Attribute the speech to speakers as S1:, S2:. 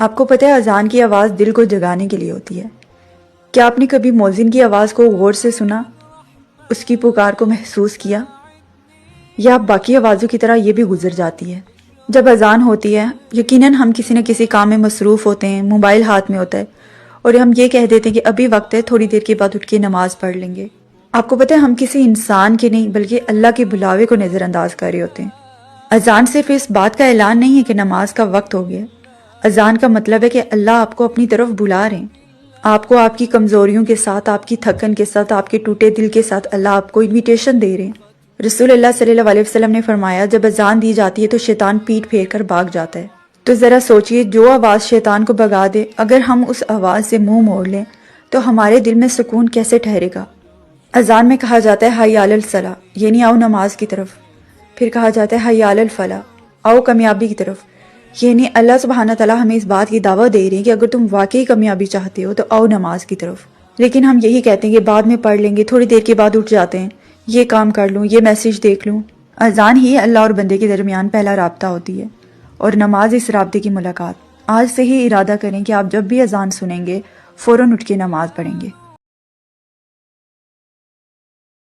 S1: آپ کو پتہ ہے اذان کی آواز دل کو جگانے کے لیے ہوتی ہے۔ کیا آپ نے کبھی مؤذن کی آواز کو غور سے سنا، اس کی پکار کو محسوس کیا، یا باقی آوازوں کی طرح یہ بھی گزر جاتی ہے؟ جب اذان ہوتی ہے یقیناً ہم کسی نہ کسی کام میں مصروف ہوتے ہیں، موبائل ہاتھ میں ہوتا ہے، اور ہم یہ کہہ دیتے ہیں کہ ابھی وقت ہے، تھوڑی دیر کے بعد اٹھ کے نماز پڑھ لیں گے۔ آپ کو پتہ ہے ہم کسی انسان کے نہیں بلکہ اللہ کے بلاوے کو نظر انداز کر رہے ہوتے ہیں۔ اذان صرف اس بات کا اعلان نہیں ہے کہ نماز کا وقت ہو گیا، اذان کا مطلب ہے کہ اللہ آپ کو اپنی طرف بلا رہے ہیں۔ آپ کو آپ کی کمزوریوں کے ساتھ، آپ کی تھکن کے ساتھ، آپ کے ٹوٹے دل کے ساتھ اللہ آپ کو انویٹیشن دے رہے ہیں۔ رسول اللہ صلی اللہ علیہ وسلم نے فرمایا جب اذان دی جاتی ہے تو شیطان پیٹ پھیر کر بھاگ جاتا ہے۔ تو ذرا سوچئے جو آواز شیطان کو بھگا دے، اگر ہم اس آواز سے منہ موڑ لیں تو ہمارے دل میں سکون کیسے ٹھہرے گا؟ اذان میں کہا جاتا ہے حی علی الصلاۃ، یعنی آؤ نماز کی طرف۔ پھر کہا جاتا ہے حی علی الفلاح، آؤ کامیابی کی طرف۔ یعنی اللہ سبحانہ تعالیٰ ہمیں اس بات کی دعوت دے رہی ہے کہ اگر تم واقعی کامیابی چاہتے ہو تو آؤ نماز کی طرف۔ لیکن ہم یہی کہتے ہیں کہ بعد میں پڑھ لیں گے، تھوڑی دیر کے بعد اٹھ جاتے ہیں، یہ کام کر لوں، یہ میسج دیکھ لوں۔ اذان ہی اللہ اور بندے کے درمیان پہلا رابطہ ہوتی ہے، اور نماز اس رابطے کی ملاقات۔ آج سے ہی ارادہ کریں کہ آپ جب بھی اذان سنیں گے فوراً اٹھ کے نماز پڑھیں گے۔